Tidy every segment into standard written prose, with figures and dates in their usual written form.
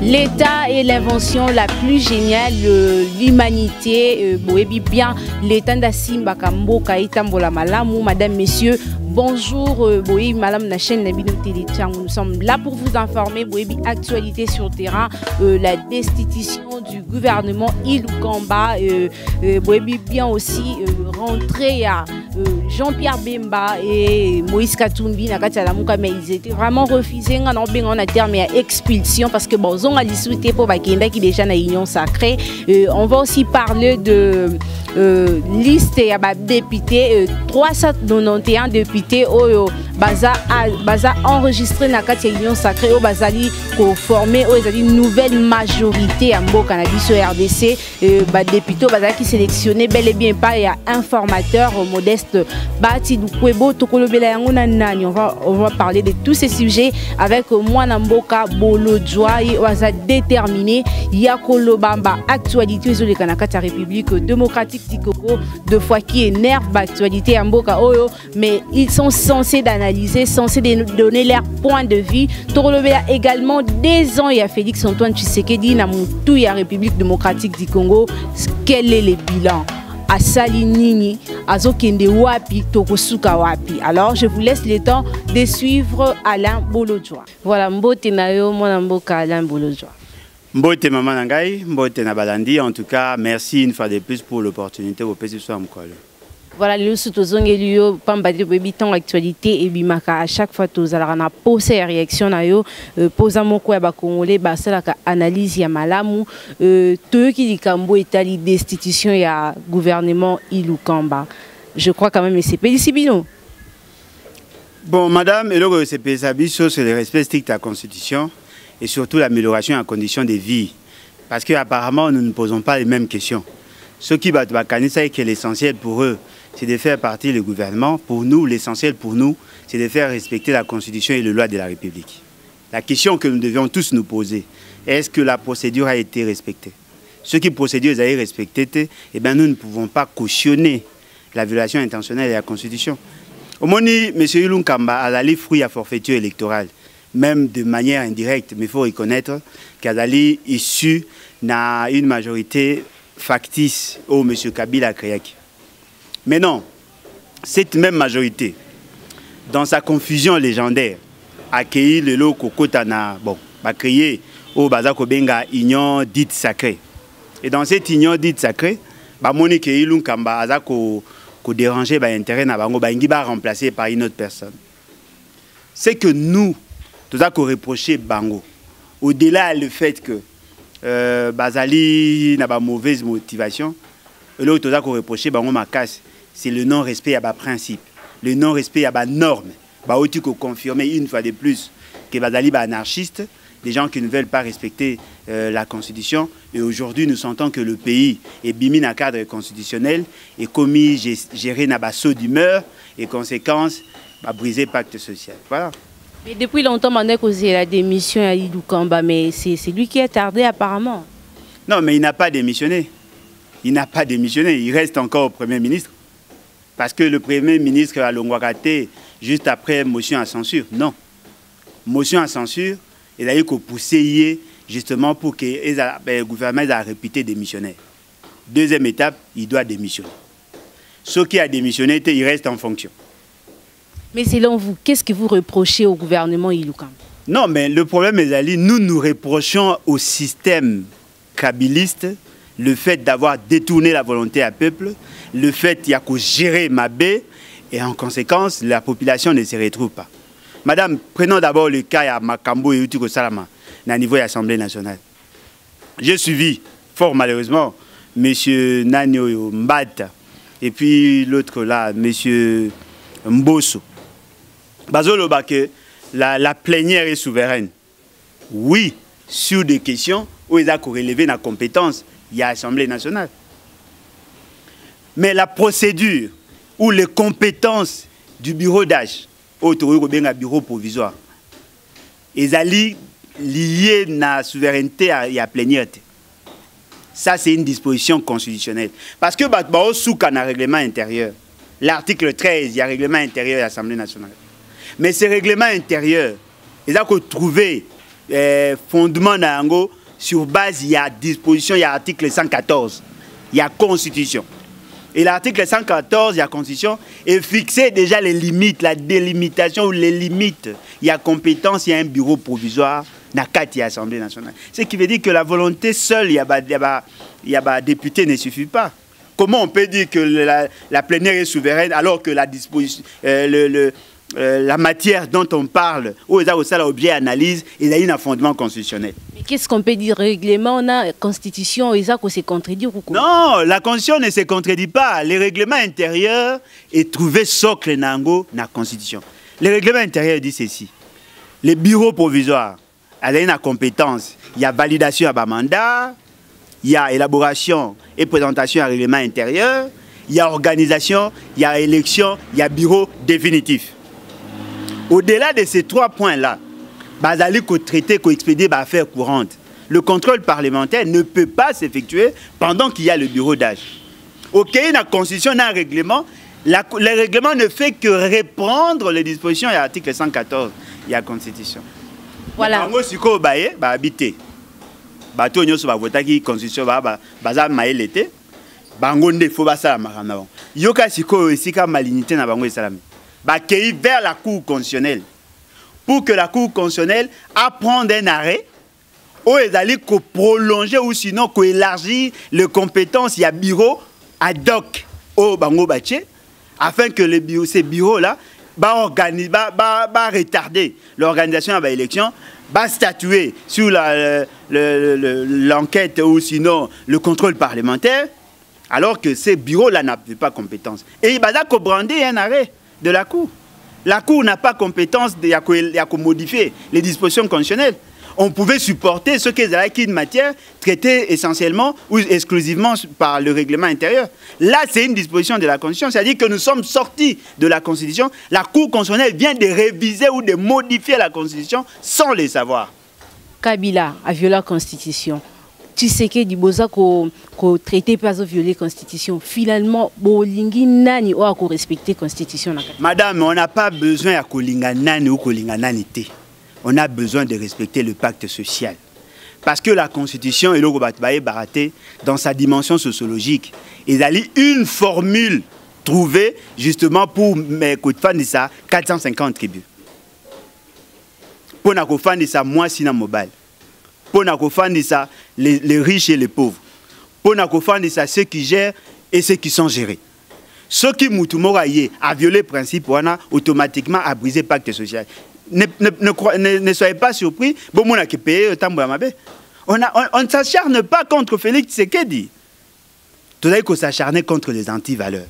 L'État est l'invention la plus géniale de l'humanité. Bien, l'État d'Asimba Kambo Kaïtambola Malamu, madame, messieurs, bonjour. Madame la chaîne Nabino Téléchan. Nous sommes là pour vous informer. Actualité sur le terrain, la destitution du gouvernement Ilukamba. Bien aussi rentrée à Jean-Pierre Bemba et Moïse Katumbi. Mais ils étaient vraiment refusés. On a terme à expulsion parce que bon, on a discuté pour Bakenda qui déjà dans l'union sacrée. On va aussi parler de liste et députés, 391 députés au baza enregistré dans l'union sacrée au bazali pour former une nouvelle majorité à Mbo Cannabis au RDC. Députés bazali qui sélectionné bel et bien pas un informateur modeste Bati Dukwebo Tokolobela Nani. On va parler de tous ces sujets avec moi Namboka Bolodjoa et Oaza déterminé Yakolo Bamba actualité sur les Kanakata République démocratique Tikoko deux fois qui énerve l'actualité à Mboka Oyo, mais ils sont censés d'analyser, censés de donner leur point de vue. Tokolobela également des ans et à Félix Antoine Tshisekedi na Moutou ya République démocratique du Congo. Quel est le bilan? Asali Nini, Azokende Wapi, Tokosuka Wapi. Alors je vous laisse le temps de suivre Alain Bolodjoa. Voilà, Mbote Nayo, mon Mboka Alain Bolodjoa. Mbote Maman Nangai, Mbote Nabalandi. En tout cas, merci une fois de plus pour l'opportunité au PC Soir Mkolo. Voilà, le soutozong et lui, Pambadi Bébiton actualité et bimaka à chaque fois tous alors on a posé réaction na yo posa moko ya ba congolais ba sala ka analyse ya malamu to qui dit kambo etali destitution ya gouvernement Ilukamba. Je crois quand même que c'est Pédicibino. Bon madame, et le c'est Pédisabiso c'est le respect strict de la constitution et surtout l'amélioration en conditions de vie parce que apparemment nous ne posons pas les mêmes questions. Ce qui va c'est que l'essentiel pour eux c'est de faire partie du gouvernement. Pour nous, l'essentiel pour nous, c'est de faire respecter la Constitution et les lois de la République. La question que nous devions tous nous poser, est-ce que la procédure a été respectée? Ce qui procédure a été respectée, eh bien, nous ne pouvons pas cautionner la violation intentionnelle de la Constitution. Au moment où M. Ilunkamba a allé fruit à forfaiture électorale, même de manière indirecte, mais il faut reconnaître qu'il a allé issu d'une majorité factice au M. Kabila a créé. Mais non, cette même majorité, dans sa confusion légendaire, a créé le lot Kokotana, bon, a créé au Bazako Benga union dite sacrée. Et dans cette union dite sacrée, Monique Ilunkamba a dérangé l'intérêt na bango ba remplacé par une autre personne. C'est que nous, tout avons reproché Bango. Au-delà du fait que Bazali n'a pas mauvaise motivation, l'autre avons reproché Bango Makas. C'est le non-respect à bas principe, le non-respect à bas normes. Il faut confirmer une fois de plus que Bazali est anarchiste, des gens qui ne veulent pas respecter la Constitution. Et aujourd'hui, nous sentons que le pays est bimé dans un cadre constitutionnel et commis, géré dans un saut d'humeur et conséquence, briser le pacte social. Voilà. Mais depuis longtemps, on a causé la démission à Ilukamba, mais c'est lui qui a tardé apparemment. Non, mais il n'a pas démissionné. Il n'a pas démissionné, il reste encore au Premier ministre. Parce que le Premier ministre a l'ongwakate juste après motion à censure. Non. Motion à censure, il a eu qu'au pousser justement pour que le gouvernement ait réputé démissionnaire. Deuxième étape, il doit démissionner. Ceux qui a démissionné, il reste en fonction. Mais selon vous, qu'est-ce que vous reprochez au gouvernement Ilukamba? Non, mais le problème est nous reprochons au système kabiliste le fait d'avoir détourné la volonté à peuple, le fait qu'il y a qu'à gérer Mabé, et en conséquence, la population ne se retrouve pas. Madame, prenons d'abord le cas à Makambo et Utuko Salama, au niveau de l'Assemblée nationale. J'ai suivi, fort malheureusement, M. Nanyo Mbata, et puis l'autre là, M. Mbosso. Bazolo Bake, la plénière est souveraine. Oui, sur des questions où ils ont relevé la compétence. Il y a l'Assemblée nationale. Mais la procédure ou les compétences du bureau d'âge, au bureau provisoire, ils sont liés à la souveraineté et à la plénière. Ça, c'est une disposition constitutionnelle. Parce que sous un règlement intérieur, l'article 13, il y a un règlement intérieur de l'Assemblée nationale. Mais ce règlement intérieur, ils ont trouvé fondement sur base, il y a disposition, il y a article 114, il y a constitution. Et l'article 114, il y a constitution, et fixé déjà les limites, la délimitation ou les limites. Il y a compétence, il y a un bureau provisoire, il y a l'Assemblée nationale. Ce qui veut dire que la volonté seule, il y a député ne suffit pas. Comment on peut dire que la plénière est souveraine alors que la disposition, la matière dont on parle, où il y a l'objet analyse, il y a un fondement constitutionnel. Mais qu'est-ce qu'on peut dire? Règlement, on a constitution, il faut se contredire ou quoi? Non, la constitution ne se contredit pas. Le règlement intérieur est trouvé socle nango na constitution. Le règlement intérieur dit ceci. Les bureaux provisoires, il y a une compétence, il y a validation à mandat, il y a élaboration et présentation à règlement intérieur, il y a organisation, il y a élection, il y a bureau définitif. Au-delà de ces trois points-là, Bazali ko traité, ko expédier affaires courantes. Le contrôle parlementaire ne peut pas s'effectuer pendant qu'il y a le bureau d'âge. Ok, la constitution, a un règlement. Le règlement ne fait que reprendre les dispositions. Il y a l'article 114, il y a la constitution. Voilà. Si vous avez habité, bato nyoso ba votaki constitution baza maele te bango nde fo basala makambo yoka siko esika malignité na bango esalami bakei vers la cour constitutionnelle pour que la cour constitutionnelle apprenne un arrêt ou ezali ko prolonger ou sinon ko élargir les compétences il y a bureau ad hoc au bango baché afin que les bureaux ces bureaux là retarder l'organisation de l'élection, statuer sur l'enquête ou sinon le contrôle parlementaire, alors que ces bureaux-là n'avaient pas compétence. Et il va brandir un arrêt de la Cour. La Cour n'a pas compétence de modifier les dispositions constitutionnelles. On pouvait supporter ce qu'est une matière traitée essentiellement ou exclusivement par le règlement intérieur. Là, c'est une disposition de la Constitution, c'est-à-dire que nous sommes sortis de la Constitution. La Cour constitutionnelle vient de réviser ou de modifier la Constitution sans le savoir. Kabila a violé la Constitution. Tu sais que Diboza ko traité pas de violer la Constitution. Finalement, bolingi nani o a respecter la Constitution. Madame, on n'a pas besoin de kolinga nani ou kolinga nani te. On a besoin de respecter le pacte social. Parce que la Constitution, et le baraté, dans sa dimension sociologique, il y a une formule trouvée justement pour mes de ça 450 tribus. Pour nous ça moi sina mobile. Pour nous ça les riches et les pauvres. Pour nous ça ceux qui gèrent et ceux qui sont gérés. Ceux qui moutumoraye a violé le principe, on a automatiquement à briser le pacte social. Ne soyez pas surpris, on ne s'acharne pas contre Félix Tshisekedi. Tout à qu'on s'acharne contre les anti-valeurs.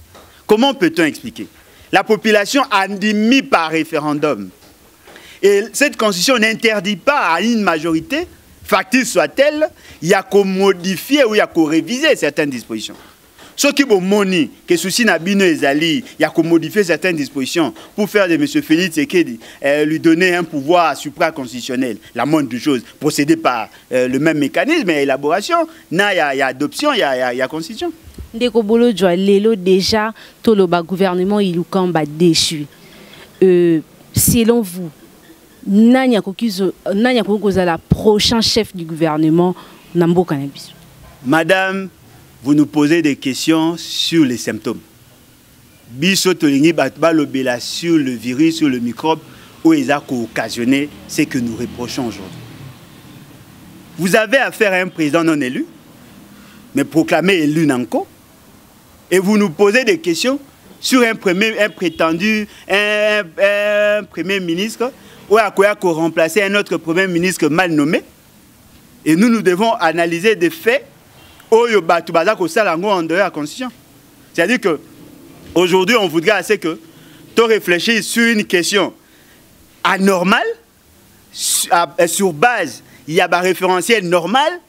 Comment peut-on expliquer? La population a mis par référendum. Et cette constitution n'interdit pas à une majorité, factice soit-elle, il y a qu'à modifier ou il y a qu'à réviser certaines dispositions. Ceux qui ont moni, que souci Nabino Ezali, il y a qu'à modifier certaines dispositions pour faire de M. Félix Tshisekedi lui donner un pouvoir supraconstitutionnel, la moindre chose, procéder par le même mécanisme, mais élaboration, il y a adoption, il y a constitution. Ndeko Bolo Joa Lelo déjà, tout le gouvernement il est déchu. Selon vous, Nanya Kokizo la prochain chef du gouvernement Nambo Cannabis. Madame, vous nous posez des questions sur les symptômes. Biso tolingi batba lobela sur le virus, sur le microbe, où ils ont occasionné ce que nous reprochons aujourd'hui. Vous avez affaire à un président non élu, mais proclamé élu Nanko, et vous nous posez des questions sur un prétendu premier ministre, ou à quoi remplacer un autre premier ministre mal nommé, et nous devons analyser des faits en dehors de la Constitution. C'est-à-dire qu'aujourd'hui, on voudrait assez que tu réfléchisses sur une question anormale, sur base, il y a un référentiel normal,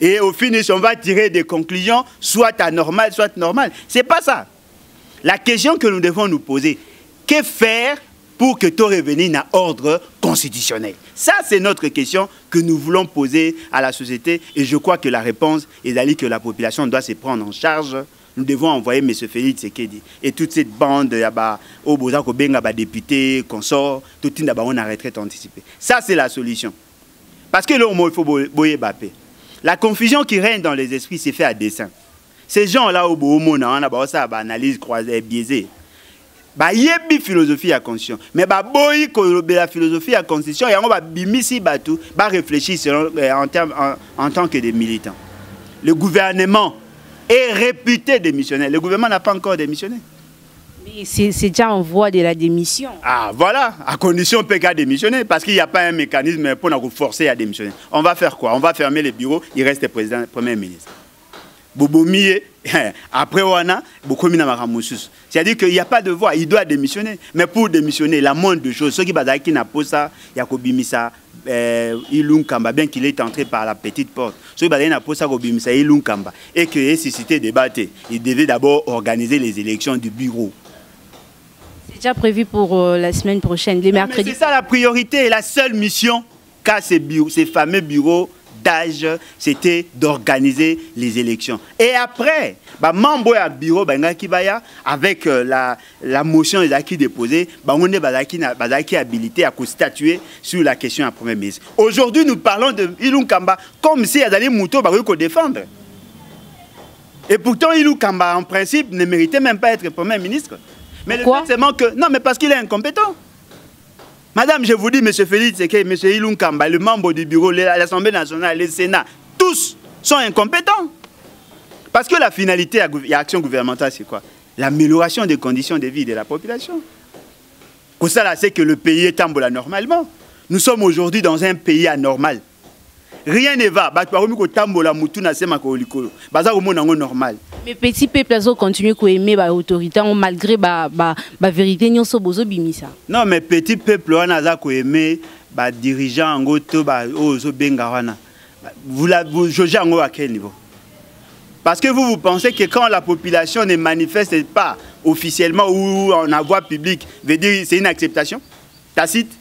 et au finish, on va tirer des conclusions, soit anormales, soit normales. Ce n'est pas ça. La question que nous devons nous poser, que faire pour que tu reviennes à ordre constitutionnel? Ça, c'est notre question que nous voulons poser à la société. Et je crois que la réponse est que la population doit se prendre en charge. Nous devons envoyer M. Félix Tshisekedi et toute cette bande, au Bozako Benga, députés, consorts, tout le monde a retraite anticipée. Ça, c'est la solution. Parce que là, il faut boyer Bappé. La confusion qui règne dans les esprits, c'est fait à dessein. Ces gens-là, au bout on a ça, analyse croisée, biaisée. Bah, il y a une philosophie à constitution. Mais bah, boy, la philosophie à constitution, et on va bimisi batou, bah réfléchir en tant que des militants. Le gouvernement est réputé démissionnaire. Le gouvernement n'a pas encore démissionné. Mais c'est déjà en voie de la démission. Ah, voilà, à condition PK démissionner, parce qu'il n'y a pas un mécanisme pour nous forcer à démissionner. On va faire quoi? On va fermer les bureaux, il reste le président, le premier ministre. Bobomiye, après Wana, c'est-à-dire qu'il n'y a pas de voix, il doit démissionner. Mais pour démissionner, la moindre de choses, ceux qui n'a pas ça, Yakobimisa, Ilung Kamba, bien qu'il est entré par la petite porte, ceux qui n'a pas ça, Kobimisa, Ilung Kamba, et qu'il ait suscité débat, il devait d'abord organiser les élections du bureau. C'est déjà prévu pour la semaine prochaine, les mercredis. C'est ça la priorité, la seule mission qu'a ces fameux bureaux d'âge, c'était d'organiser les élections. Et après, membre du bureau avec la motion des acquis déposés, on est habilité à statuer sur la question à Premier ministre. Aujourd'hui, nous parlons de Ilung Kamba comme si Azali Mouto va défendre. Et pourtant, Ilung Kamba, en principe, ne méritait même pas être Premier ministre. Mais le fait seulement que... Non, mais parce qu'il est incompétent. Madame, je vous dis, M. Félix Tshisekedi, M. Ilung Kamba, le membre du bureau, l'Assemblée nationale, le Sénat, tous sont incompétents. Parce que la finalité de l'action gouvernementale, c'est quoi? L'amélioration des conditions de vie de la population. Pour ça, c'est que le pays est tambola normalement. Nous sommes aujourd'hui dans un pays anormal. Rien ne va. Normal. Mais petit peuple continue à aimer l'autorité malgré la vérité. Non, mais petit peuple on a aimé les dirigeants vous jugez à quel niveau? Parce que vous pensez que quand la population ne manifeste pas officiellement ou en voie publique, veut dire c'est une acceptation tacite?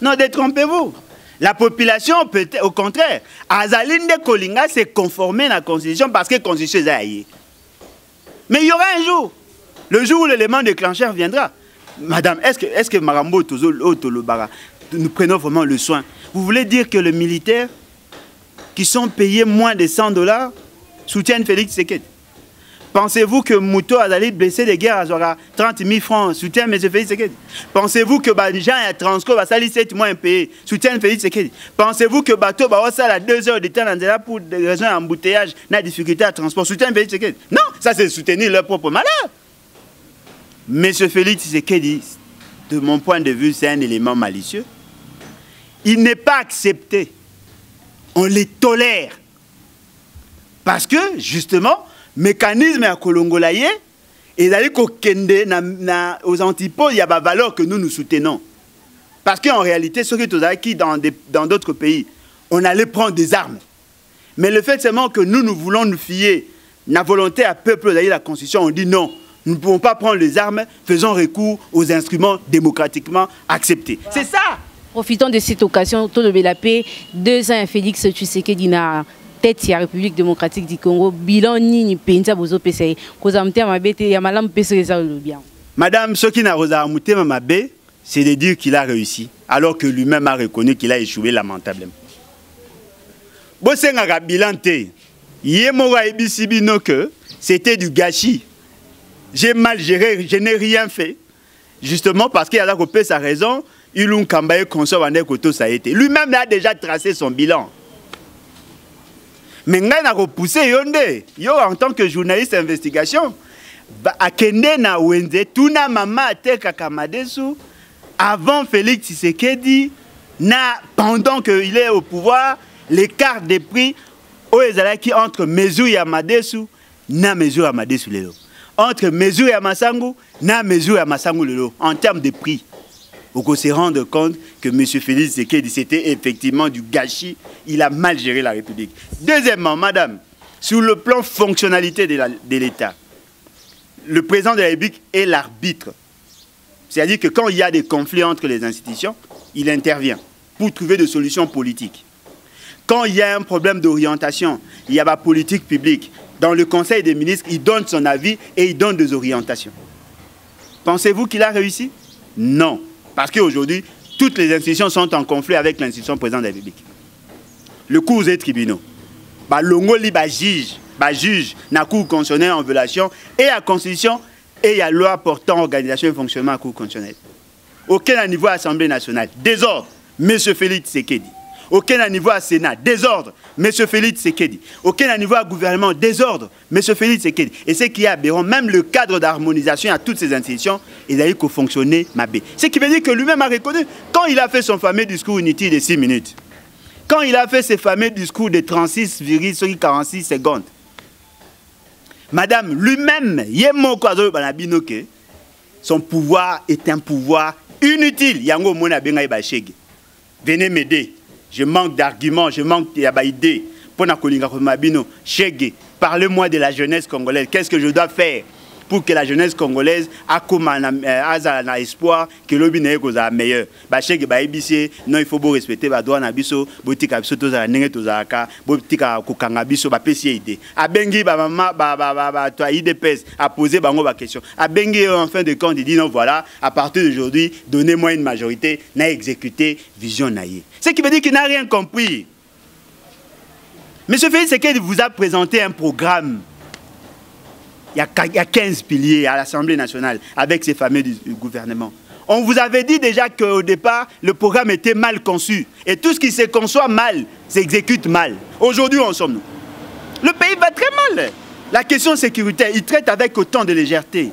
Non, détrompez-vous. La population peut, au contraire, Azalinde Kolinga s'est conformée à la Constitution parce que la Constitution est aïe. Mais il y aura un jour, le jour où l'élément déclencheur viendra. Madame, est-ce que Marambo Tolobara, nous prenons vraiment le soin? Vous voulez dire que les militaires qui sont payés moins de $100 soutiennent Félix Tshisekedi? Pensez-vous que Mouto Azali blessé de guerre aura 30 000 francs soutient M. Félix Tshisekedi? Pensez-vous que Jean et Transco va salir 7 mois impayés soutient Félix Tshisekedi? Pensez-vous que Bateau va à 2 heures de temps pour des raisons d'embouteillage, n'a difficulté à transport soutient Félix Tshisekedi? Non, ça c'est soutenir leur propre malheur. M. Félix Tshisekedi, de mon point de vue, c'est un élément malicieux. Il n'est pas accepté. On les tolère. Parce que, justement, mécanisme à Kolongolaye, et d'aller aux antipodes, il y a des valeurs que nous soutenons. Parce qu'en réalité, ceux qui dans d'autres pays, on allait prendre des armes. Mais le fait seulement que nous voulons nous fier la volonté à peuple d'aller la Constitution, on dit non, nous ne pouvons pas prendre les armes, faisons recours aux instruments démocratiquement acceptés. Voilà. C'est ça. Profitons de cette occasion, autour de Belapé, 2 ans à Félix Tshisekedi na tête de la République démocratique du Congo, bilan ni penza bozo pese, koza mte mabete ya malam pese le bien. Madame, ce qui n'a pas mute mabé, c'est de dire qu'il a réussi, alors que lui-même a reconnu qu'il a échoué lamentablement. Bosenga bilan te, yemora ebisibino que c'était du gâchis. J'ai mal géré, je n'ai rien fait. Justement parce qu'il a coupé sa raison, Ilung Kamba et consort en écoto ça a été. Lui-même a déjà tracé son bilan. Mais nga na repoussé yonde yo en tant que journaliste d'investigation à kende na wenze tuna mama te kakamadesu avant Félix Tshisekedi na pendant qu'il est au pouvoir l'écart des prix au ezalaki entre mesure ya Madesu na mesure ya Madesu lelo entre mesure ya Masangu na mesure ya Masangu lelo en termes de prix. Pour qu'on se rende compte que M. Félix Tshisekedi, c'était effectivement du gâchis. Il a mal géré la République. Deuxièmement, madame, sur le plan fonctionnalité de l'État, le président de la République est l'arbitre. C'est-à-dire que quand il y a des conflits entre les institutions, il intervient pour trouver des solutions politiques. Quand il y a un problème d'orientation, il y a la politique publique. Dans le Conseil des ministres, il donne son avis et il donne des orientations. Pensez-vous qu'il a réussi? Non. Parce qu'aujourd'hui, toutes les institutions sont en conflit avec l'institution présidente de la République. Le cours des tribunaux, ba longoli ba juge na cour constitutionnelle en violation et à constitution et à loi portant organisation et fonctionnement à cour constitutionnelle. Aucun niveau à l'Assemblée nationale, désordre, M. Félix Tshisekedi. Aucun niveau à Sénat, désordre, M. Félix Tshisekedi. Aucun niveau à gouvernement, désordre, M. Félix Tshisekedi. Et ce qui est aberrant, même le cadre d'harmonisation à toutes ces institutions, il a eu qu'à fonctionner Mabé. Ce qui veut dire que lui-même a reconnu, quand il a fait son fameux discours inutile de 6 minutes, quand il a fait ses fameux discours de 36,46 secondes, Madame, lui-même, son pouvoir est un pouvoir inutile. Venez m'aider. Je manque d'arguments, je manque d'idées. Parlez-moi de la jeunesse congolaise. Qu'est-ce que je dois faire pour que la jeunesse congolaise ait espoir que l'obine est meilleur? Non, il faut respecter les droits nabiso, botika biso tozala ndenge tozalaka, botika kokanga biso ba pesi idée. Abengi ba mama ba toi IDPS a posé bango ba question. Abengi en fin de compte il dit non voilà, à partir d'aujourd'hui, donnez-moi une majorité, n'a exécuté vision naïe. Ce qui veut dire qu'il n'a rien compris. Monsieur Félix Tshisekedi vous a présenté un programme. Il y a 15 piliers à l'Assemblée nationale avec ces fameux du gouvernement. On vous avait dit déjà qu'au départ, le programme était mal conçu. Et tout ce qui se conçoit mal, s'exécute mal. Aujourd'hui, où en sommes-nous? Le pays va très mal. La question sécuritaire, il traite avec autant de légèreté.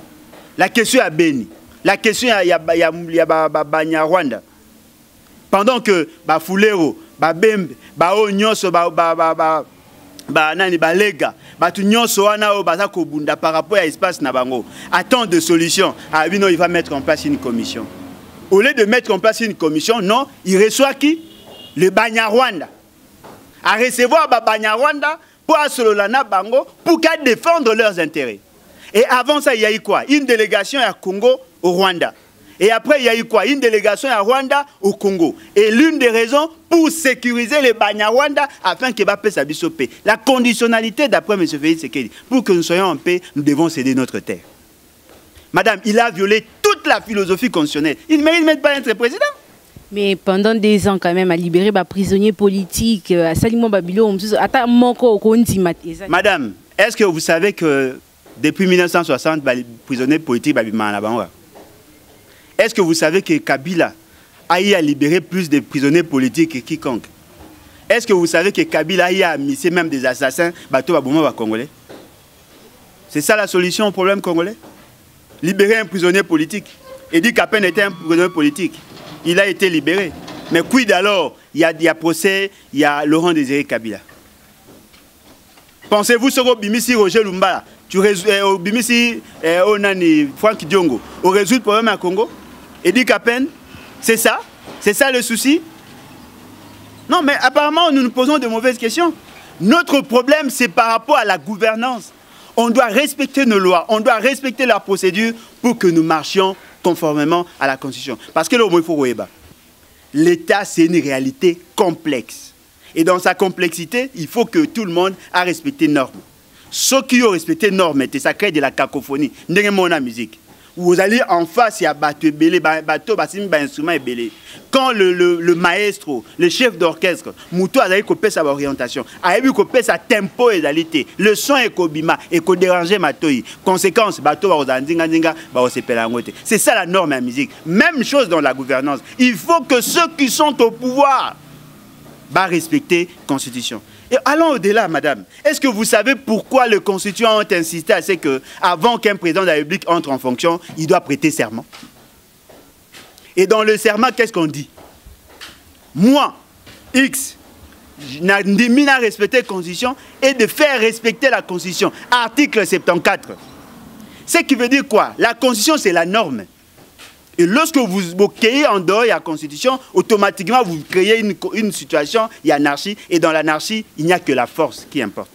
La question à Beni. La question à Rwanda. Pendant que Fulero, Bembe, Onyonso, Lega, par rapport à l'espace Nabango, attend de solutions. Ah oui, non, il va mettre en place une commission. Au lieu de mettre en place une commission, non, il reçoit qui? Le Banyarwanda. À recevoir Banyarwanda pour Asololana Bango pour qu'à défendre leurs intérêts. Et avant ça, il y a eu quoi? Une délégation à Congo au Rwanda. Et après, il y a eu quoi? Une délégation à Rwanda au Congo. Et l'une des raisons pour sécuriser les Banyarwanda afin qu'il va paix sa paix. La conditionnalité, d'après M. Félix Tshisekedi, pour que nous soyons en paix, nous devons céder notre terre. Madame, il a violé toute la philosophie constitutionnelle. Il ne mérite même pas d'être président. Mais pendant des ans, quand même, à libérer les prisonniers politiques, à Salimo Babilo, Madame, est-ce que vous savez que depuis 1960, les prisonniers politiques sont en Est-ce que vous savez que Kabila a libéré plus de prisonniers politiques que quiconque? Est-ce que vous savez que Kabila a missé même des assassins congolais? C'est ça la solution au problème congolais? Libérer un prisonnier politique. Et dit qu'Apen était un prisonnier politique. Il a été libéré. Mais quid alors? Il y a procès, il y a Laurent Désiré Kabila. Pensez-vous sur Bimisi Roger Lumba, Bimisi Franck Diongo, on résout le problème à Congo? Et dit qu'à peine, c'est ça? C'est ça le souci? Non, mais apparemment, nous nous posons de mauvaises questions. Notre problème, c'est par rapport à la gouvernance. On doit respecter nos lois, on doit respecter la procédure pour que nous marchions conformément à la Constitution. Parce que l'État, c'est une réalité complexe. Et dans sa complexité, il faut que tout le monde a respecté les normes. Ceux qui ont respecté les normes, ça crée de la cacophonie. La musique. Vous allez en face, il y a bateau belé, bateau, instrument belé. Quand le maestro, le chef d'orchestre, Moutou a coupé sa orientation, a coupé sa tempo et qualité, le son est kobima et ko déranger matoi. Conséquence, bateau c'est ça la norme en musique. Même chose dans la gouvernance. Il faut que ceux qui sont au pouvoir respecter la Constitution. Et allons au-delà, madame. Est-ce que vous savez pourquoi les constituants ont insisté à ce que, avant qu'un président de la République entre en fonction, il doit prêter serment? Et dans le serment, qu'est-ce qu'on dit? Moi, X, n'ai à respecter la Constitution et de faire respecter la Constitution. Article 74. Ce qui veut dire quoi? La Constitution, c'est la norme. Et lorsque vous créez en dehors de la Constitution, automatiquement, vous créez une situation d'anarchie. Et dans l'anarchie, il n'y a que la force qui importe.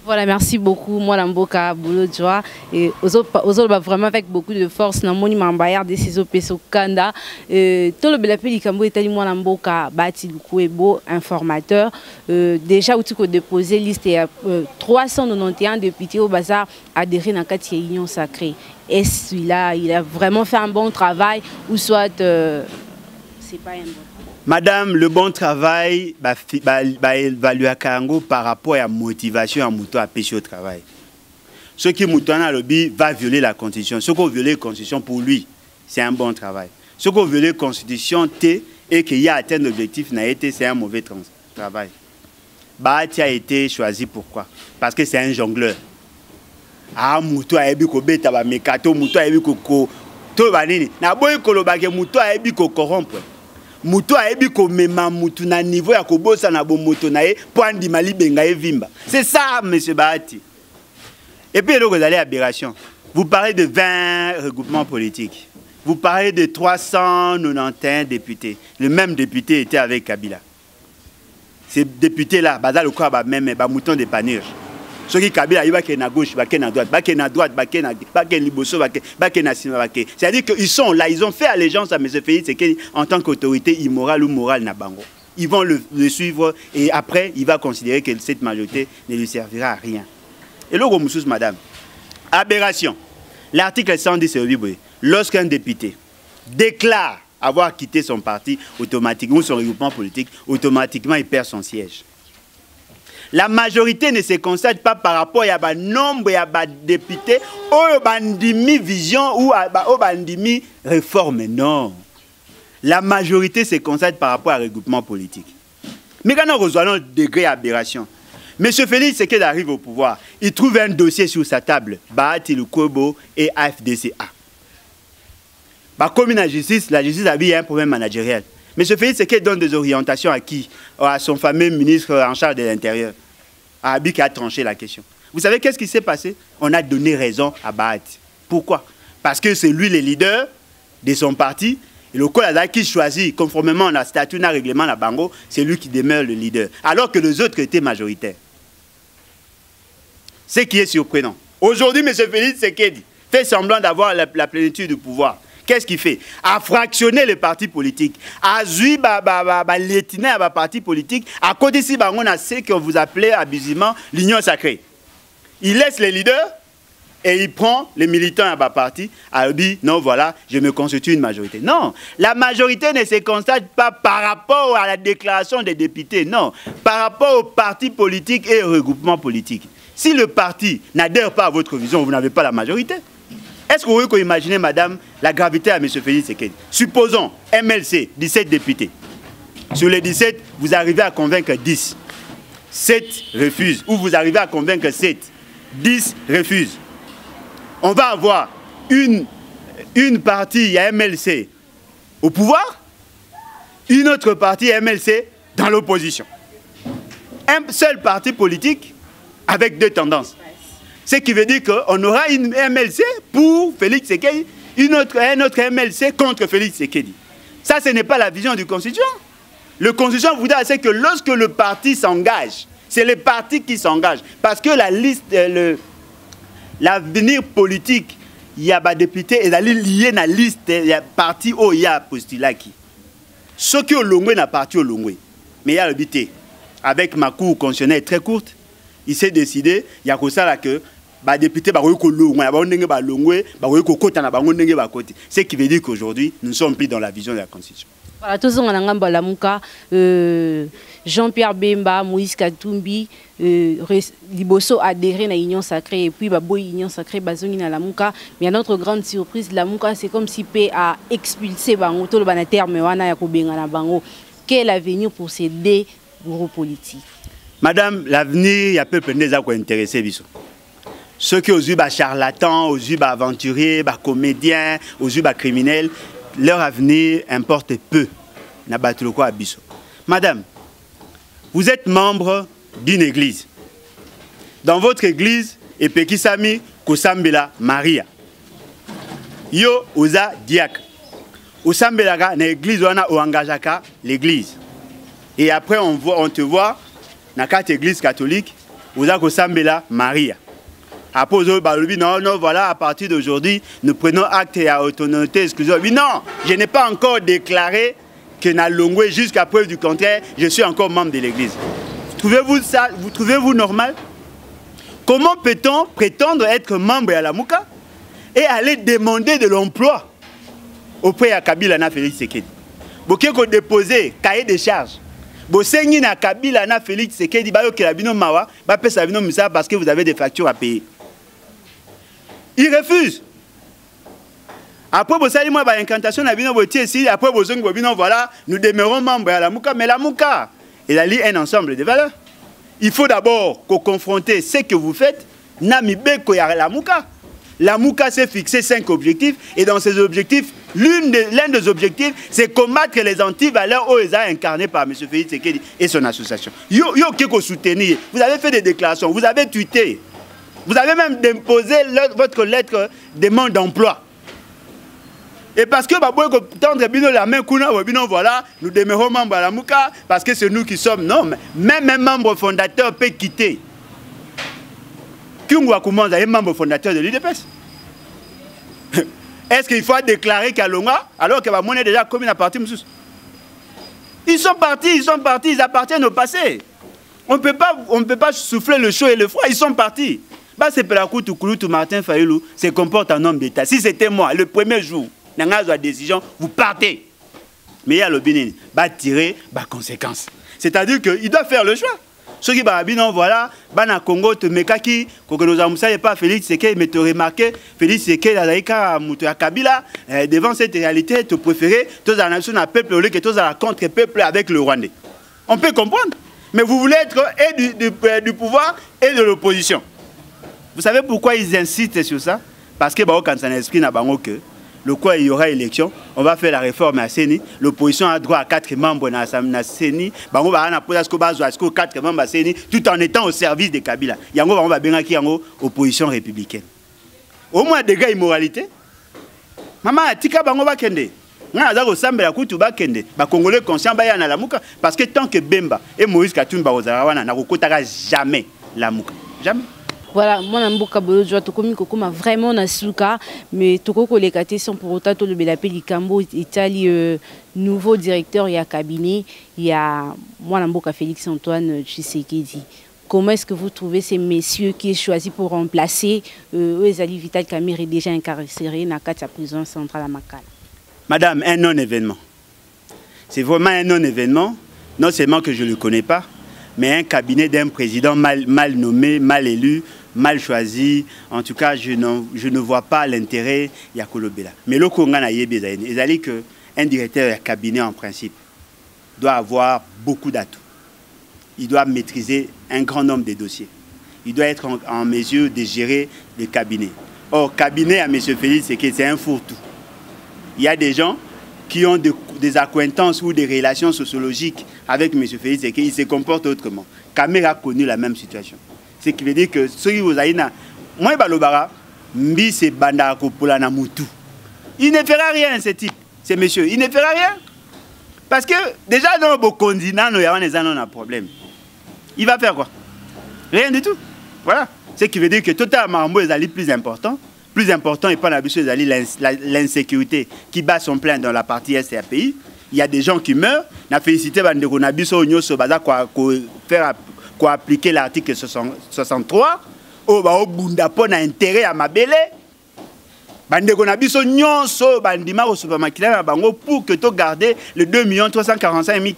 Voilà, merci beaucoup. Moi, Lamboka, Boulot Joa. Et aux autres, vraiment avec beaucoup de force. Dans mon imambayard de ces opérations Kanda. Tout le belapé du Cambo est allé, moi, Lamboka, Bati Lukuebo, informateur. Déjà, où tu peux déposer liste, il y a 391 députés au bazar adhérés dans la Union sacrée. Et celui-là, il a vraiment fait un bon travail, ou soit, c'est pas un bon travail. Madame, le bon travail va évaluer par rapport à la motivation à Mouton à pêcher au travail. Ce qui Mouton a lobby va violer la Constitution. Ce qu'on viole la Constitution pour lui, c'est un bon travail. Ce qu'on viole la Constitution et qu'il a atteint l'objectif, c'est un mauvais travail. Bahati a été choisi pourquoi? Parce que c'est un jongleur. Ah, Mouton a été bêta ba mekato, Mouton a été to banini. Na boy kolobake Mouton a été corrompre. Mouton a été mema Mouton na niveau ya kobosa na bo moto na e pour andima libenga e vimba. C'est ça, monsieur Bahati. Et puis, vous allez à aberration. Vous parlez de 20 regroupements politiques. Vous parlez de 391 députés. Le même député était avec Kabila. Ces députés-là, même mouton de panure. Ceux qui Kabila, ils vont à gauche, ils vont à droite, ils vont à droite, ils vont à liboso, ils vont à cinéma. C'est-à-dire qu'ils sont là, ils ont fait allégeance à M. Félix en tant qu'autorité immorale ou morale na bango. Ils vont le suivre et après, il va considérer que cette majorité ne lui servira à rien. Et là, madame, aberration. L'article 110 c'est lorsqu'un député déclare avoir quitté son parti automatiquement ou son regroupement politique, automatiquement il perd son siège. La majorité ne se constate pas par rapport à un nombre de députés ou à une vision ou à une réforme. Non. La majorité se constate par rapport à un regroupement politique. Mais quand nous rejoignons le degré d'aberration, M. Félix Tshisekedi arrive au pouvoir, il trouve un dossier sur sa table, Bahati Lukwebo et AFDCA. Comme la justice a un problème managériel. M. Félix Tshisekedi donne des orientations à qui? À son fameux ministre en charge de l'Intérieur. À Abi qui a tranché la question. Vous savez qu'est-ce qui s'est passé? On a donné raison à Bahati. Pourquoi? Parce que c'est lui le leader de son parti. Et le Kolada qui choisit, conformément à la statut, à règlement, à Bango, c'est lui qui demeure le leader. Alors que les autres étaient majoritaires. Ce qui est surprenant. Aujourd'hui, M. Félix Tshisekedi fait semblant d'avoir la plénitude du pouvoir. Qu'est-ce qu'il fait? À fractionner les partis politiques, à zuir l'étiné à partis politiques, à côté de ça, on a ce que vous appelez abusivement l'union sacrée. Il laisse les leaders et il prend les militants à parti, à dit non, voilà, je me constitue une majorité. Non, la majorité ne se constate pas par rapport à la déclaration des députés, non, par rapport aux partis politiques et aux regroupements politiques. Si le parti n'adhère pas à votre vision, vous n'avez pas la majorité. Est-ce que vous pouvez imaginer, madame, la gravité à M. Félix Tshisekedi? Supposons MLC, 17 députés. Sur les 17, vous arrivez à convaincre 10. 7 refusent. Ou vous arrivez à convaincre 7. 10 refusent. On va avoir une partie à MLC au pouvoir, une autre partie à MLC dans l'opposition. Un seul parti politique avec deux tendances. Ce qui veut dire qu'on aura une MLC pour Félix Tshisekedi, un autre MLC contre Félix Tshisekedi. Ça, ce n'est pas la vision du Constitution. Le Constitution voudrait que lorsque le parti s'engage, c'est les partis qui s'engagent. Parce que la liste, l'avenir politique, il y a des députés et d'aller lier la liste, il y a parti où il y a postulat qui. Ce qui est au Longwe n'a parti au Longwe. Mais il y a le but. Avec ma cour constitutionnelle très courte, il s'est décidé, il y a que ça que les députés ce qui veut dire qu'aujourd'hui, nous ne sommes plus dans la vision de la Constitution. Voilà, tous Jean-Pierre Bemba, Moïse Katumbi, Liboso adhéré à l'Union Sacrée et puis l'Union Sacrée bazongi na Lamuka. Mais à notre grande surprise, Lamuka c'est comme si P a expulsé Bango, tout le terme wana ya kobenga na Bango. Quel est l'avenir pour ces deux groupes politiques? Madame, l'avenir, il y a peu de gens qui sont intéressés. Ceux qui ont eu des charlatans, ont eu des aventuriers, des comédiens, ont eu des criminels, leur avenir importe peu. Madame, vous êtes membre d'une église. Dans votre église, et Pekisami Kosambela Maria. Yo oza diak. Osambela na église wana oangajaka l'église. Et après on te voit dans quatre églises catholiques, oza Kosambela Maria. Après, non, voilà, à partir d'aujourd'hui, nous prenons acte et à autonomie exclusive. Mais non, je n'ai pas encore déclaré que na Longwe, jusqu'à preuve du contraire, je suis encore membre de l'église. Trouvez-vous ça, vous trouvez-vous normal? Comment peut-on prétendre être membre à la Mouka et aller demander de l'emploi auprès de Kabila na Félix Tshisekedi? boké ko déposer cahier de charge. Bosengi na Kabila na Félix Tshisekedi ba yoke la bino mawa, ba pesa bino misa parce que vous avez des factures à payer. Il refuse. Après bosali moi ba incantation na bino botie ici, après bozongi bobino voilà, nous demeurons membres à la Mouka, mais la Mouka, il a lié un ensemble de valeurs. Il faut d'abord confronter ce que vous faites, na mibeko ya la Mouka. La Mouka s'est fixé 5 objectifs et dans ces objectifs, l'un des objectifs, c'est combattre les antivaleurs OESA incarnées par M. Félix Tshisekedi et son association. Yo Keko soutenir. Vous avez fait des déclarations, vous avez tweeté, vous avez même déposé votre lettre de demande d'emploi. Et parce que tendre bino la main voilà, nous demeurons membres à la Mouka parce que c'est nous qui sommes. Non, même un membre fondateur peut quitter. Kyungwa Koumanza est membre fondateur de l'UDPS. Est-ce qu'il faut déclarer qu'à Longa, alors que la monnaie est déjà commune à partir de ils sont partis, ils appartiennent au passé. On ne peut pas souffler le chaud et le froid, ils sont partis. Bah, c'est Pelakoutou Kouloutou Martin Fayoulou se comporte en homme d'État. Si c'était moi, le premier jour, dans la décision, vous partez. Mais il y a le Bénin, bah tirer, bah conséquence. C'est-à-dire qu'il doit faire le choix. Ceux qui ont voilà, Bana Congo, te mekaki, que nous avons pas Félix Tshisekedi, mais te remarqué, Félix Tshisekedi, la Moutoua Kabila, devant cette réalité, te préféré, tous la nation à peuple, au lieu que tous à la contre-peuple avec le Rwandais. On peut comprendre. Mais vous voulez être et du pouvoir et de l'opposition. Vous savez pourquoi ils insistent sur ça? Parce que quand ça n'exprime pas que le quoi il y aura élection, on va faire la réforme à CENI. L'opposition a droit à 4 membres dans la CENI. On va poser 4 membres à CENI tout en étant au service de Kabila. Il y a une opposition républicaine. Au moins des gars immoralité. Maman, tika bango ba kende. Nga za ko sambela kutu ba kende. Ba Congolais conscient ba ya na la Mouka parce que tant que Bemba et Moïse Katumbi ba ozala wana na kokotaka jamais la Mouka. Jamais. Voilà, moi, je suis vraiment na suka, mais toko ko lekate sans pour autant tout le belapé du Cambo Italie nouveau directeur il y a cabinet, il y a moi Namboka Félix Antoine Tshisekedi. Comment est-ce que vous trouvez ces messieurs qui est choisi pour remplacer Ezali Vital Kamerhe est déjà incarcéré dans la prison centrale à Makala? Madame, un non-événement. C'est vraiment un non-événement, non seulement que je ne le connais pas, mais un cabinet d'un président mal nommé, mal élu, mal choisi. En tout cas, je ne vois pas l'intérêt de Yakolobela. Mais le Congo n'a yébé c'est-à-dire qu'un directeur de cabinet, en principe, doit avoir beaucoup d'atouts. Il doit maîtriser un grand nombre de dossiers. Il doit être en mesure de gérer le cabinet. Or, cabinet à M. Félix, c'est un fourre-tout. Il y a des gens qui ont des acquaintances ou des relations sociologiques avec M. Félix et qu'ils se comportent autrement. Kamerhe a connu la même situation. Ce qui veut dire que ceux qui vous aïna, moi, Balobara, Mbi se banda kopola na mutu. Il ne fera rien, ce type, ce monsieur. Il ne fera rien. Parce que déjà, dans le continent, il y a un problème. Il va faire quoi? Rien du tout. Voilà. Ce qui veut dire que Total Marambo est plus important. Plus important et pas l'insécurité qui bat son plein dans la partie est du pays. Il y a des gens qui meurent. On a félicité Bandeko Nabiso Nyoso Baza pour appliquer l'article 63. Au Bundapon a intérêt à Mabele. Bandeko Nabiso Nyoso Bandima au supermarché pour que tu gardes les 2 345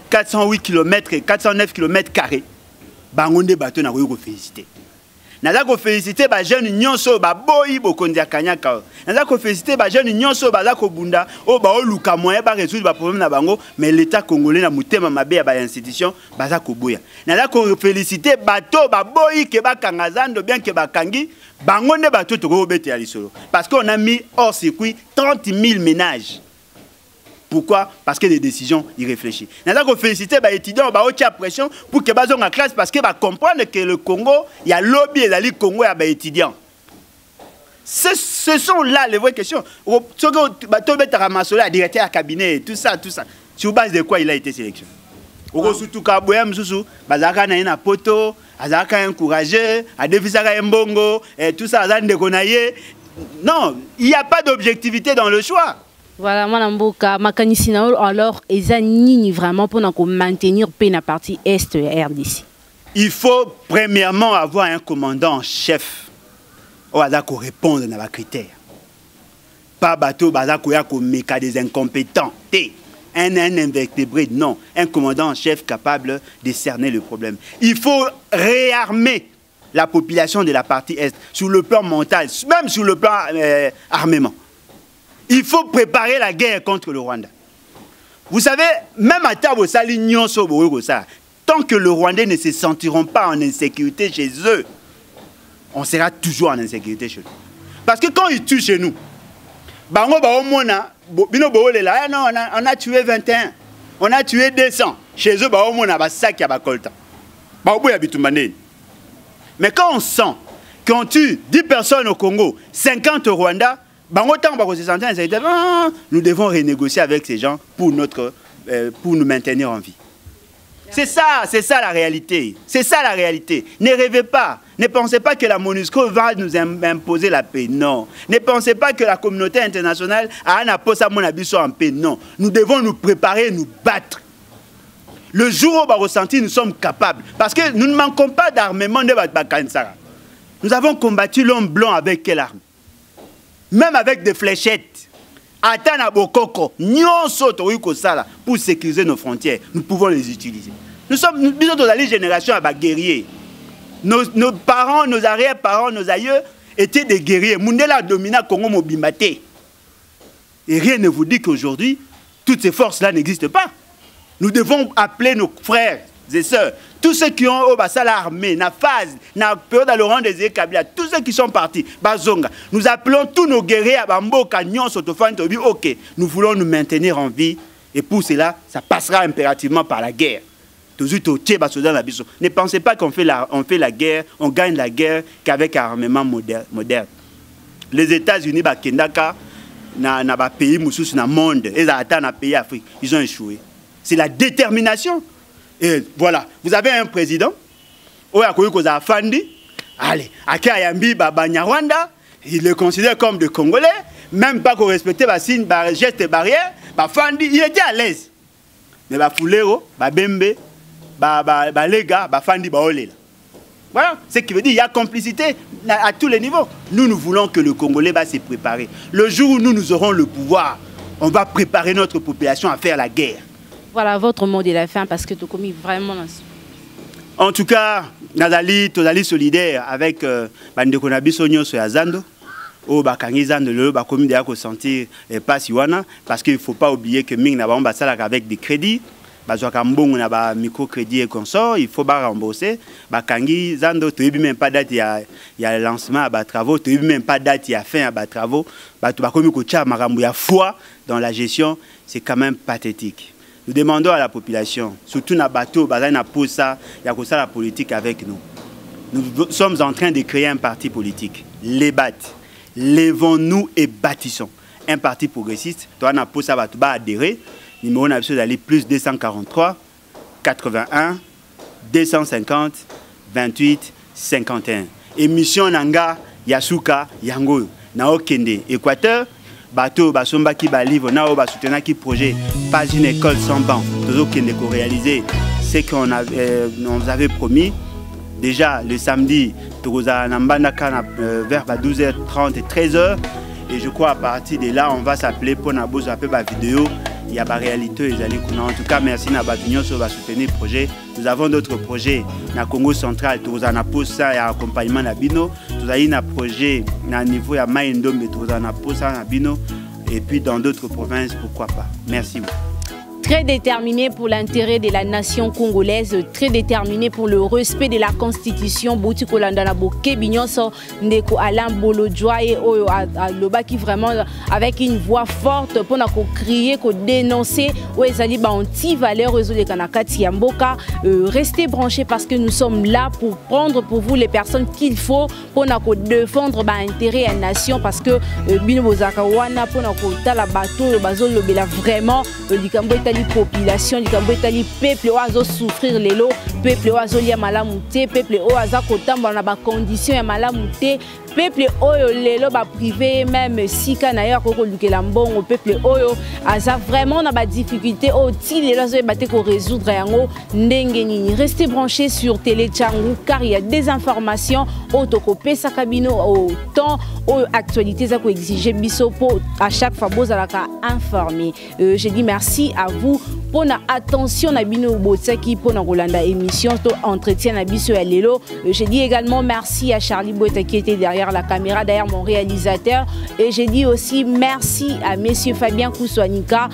408 km et 409 km carrés. Bangonde bateau n'a pas félicité. Naza ko féliciter ba jeune nyonso ba boyi bokondia kanyaka. Naza ko féliciter ba jeune nyonso ba za ko bunda o ba oluka moyen ba résoudre ba problème na bango mais l'état congolais na mutema mabe ya ba institution ba za ko boya. Naza ko féliciter bato ba boyi ke ba kangazando bien ke ba kangi bango ne bato to ko bete ya lisolo parce qu'on a mis hors circuit 30 000 ménages. Pourquoi? Parce que les décisions irréfléchies. Nous avons félicité les étudiants qui ont pression pour qu'ils soient en classe parce qu'ils comprennent que le Congo, il y a lobby et le Congo et les étudiants. Ce sont là les vraies questions. Tu as directeur à cabinet, tout ça. Sur base de quoi il a été sélectionné? Surtout quand il y a un poto, il y a encouragé, il y a un mbongo, tout ça, non, il n'y a pas d'objectivité dans le choix. Voilà, Manamboka, Makanisina, alors, ils vraiment pour maintenir la partie est de RDC. Il faut premièrement avoir un commandant en chef qui répondre à nos critères. Pas bateau, bazakoya komeka des incompétents. Un invertébré, non. Un commandant en chef capable de cerner le problème. Il faut réarmer la population de la partie Est sur le plan mental, même sur le plan armement. Il faut préparer la guerre contre le Rwanda. Vous savez, même à Tabo Salignon, tant que les Rwandais ne se sentiront pas en insécurité chez eux, on sera toujours en insécurité chez eux. Parce que quand ils tuent chez nous, on a tué 21, on a tué 200. Chez eux, on a sac à Bakolta. Mais quand on sent qu'on tue 10 personnes au Congo, 50 au Rwanda, nous devons renégocier avec ces gens pour nous maintenir en vie. C'est ça la réalité. C'est ça la réalité. Ne rêvez pas. Ne pensez pas que la MONUSCO va nous imposer la paix. Non. Ne pensez pas que la communauté internationale a un apport à mon avis en paix. Non. Nous devons nous préparer, nous battre. Le jour où on va ressentir, nous sommes capables. Parce que nous ne manquons pas d'armement de Bakansara. Nous avons combattu l'homme blanc avec quelle arme? Même avec des fléchettes. Atana Bokoko, pour sécuriser nos frontières, nous pouvons les utiliser. Nous sommes dans la génération à guerriers. Nos parents, nos arrière-parents, nos aïeux étaient des guerriers. Mundela domina Congo Mobimate. Et rien ne vous dit qu'aujourd'hui, toutes ces forces-là n'existent pas. Nous devons appeler nos frères et sœurs, tous ceux qui ont l'armée, la phase, la période à Laurent Désiré Kabila, tous ceux qui sont partis, Bazonga, nous appelons tous nos guerriers à Bamboka, Nyon, Sotofan, Tobi, ok, nous voulons nous maintenir en vie, et pour cela, ça passera impérativement par la guerre. Ne pensez pas qu'on fait la guerre, on gagne la guerre qu'avec un armement moderne. Les États-Unis, Kendaka, na pays moussous dans le monde, ils attendent un pays Afrique, ils ont échoué. C'est la détermination. Et voilà, vous avez un président, allez, Rwanda, il le considère comme des Congolais, même pas qu'on respectait les signes, les gestes et barrières, il était à l'aise. Mais Fulero, Bembe, Lega, Fandi, voilà, ce qui veut dire qu'il y a complicité à tous les niveaux. Nous voulons que le Congolais va se préparer. Le jour où nous aurons le pouvoir, on va préparer notre population à faire la guerre. Voilà votre mot de la fin parce que tu as commis vraiment. En tout cas, Nazali, tozali solidaire avec Bandeko Nabisonyo Soyazando. Au Bakangi Zando, le Bakomi de Yako sentir pas Siwana parce qu'il ne faut pas oublier que Ming n'a pas avec des crédits. Bazwakambong n'a pas microcrédit et consort, il faut pas rembourser. Bakangi Zando, tu n'as même pas date, il y a le lancement à travaux, tu n'as même pas date, il y a fin à travaux. Bakomi Kocha Marambu, il y a foi dans la gestion, c'est quand même pathétique. Nous demandons à la population, surtout dans le bateau, il y a que ça la politique avec nous. Nous sommes en train de créer un parti politique. Les BAT. Lèvons-nous et bâtissons. Un parti progressiste, toi, on a pour ça, tu vas adhérer. Numéro d'aller plus 243 81 250 28 51. Émission Nanga Yasuka Yango. Nao Kende, Équateur. Bateau, Basomba qui ba livre, Nao Basutena qui projet, pas une école sans banc. Toujours qui n'est qu'à réaliser ce qu'on nous avait promis. Déjà le samedi, vers 12h30 et 13h. Et je crois à partir de là, on va s'appeler pour Nabos appeler la vidéo. Il y a la réalité. En tout cas, merci Nabatunyo sur va soutenir le projet. Nous avons d'autres projets dans le Congo central. Nous avons ça et accompagnement Nabino. Nous avons un projet à niveau de Maïndo, mais nous avons ça Nabino. Et puis dans d'autres provinces, pourquoi pas. Merci beaucoup. Très déterminé pour l'intérêt de la nation congolaise, très déterminé pour le respect de la constitution. Boutiko Landana Boke Bignonso Ndeko Alain Bolodjoa et Loba qui vraiment avec une voix forte pour crier, pour dénoncer Oezali anti-valeur de Kanakati Yamboka. Restez branchés parce que nous sommes là pour prendre pour vous les personnes qu'il faut pour défendre l'intérêt à la nation parce que Bino Bozakawana pour la bateau, Bazol Lobela vraiment population, le peuple oazo souffrir les lots, peuple oazo lia malamute, peuple oaza kotamba na ba condition ya malamute, peuple oyo lelo ba privé même sika na yo ko lukela mbongo peuple oyo aza vraiment na ba difficulté o ti lelo zo ba te ko résoudre yango ndenge nini. Restez branchés sur Télé Tchangou car il y a des informations au toko pesa kabino au temps au actualité za ko exiger biso pour à chaque fois bozalaka informé. Je dis merci à vous pour na attention na bino botsaki pour na rolanda émission to entretien na biso ya lelo. Je dis également merci à Charlie Boeta qui était derrière la caméra, derrière mon réalisateur, et je dis aussi merci à monsieur Fabien Kouswanika,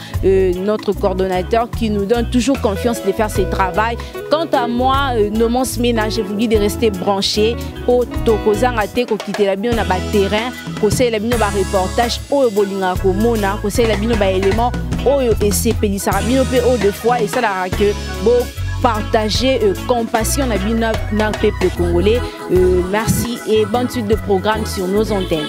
notre coordonnateur qui nous donne toujours confiance de faire ce travail. Quant à moi, Nomos Ménage, je vous dis de rester branchés pour tokozanga te ko quitter la bino na ba terrain, ko se la bino ba reportage o bolinga ko mona, ko se la bino ba élément oyo ECP Sarabino pe o deux fois et ça la que bon partager compassion na peuple congolais. Merci et bonne suite de programme sur nos antennes.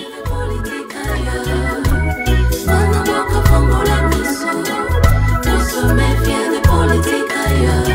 On se méfie de politique ailleurs.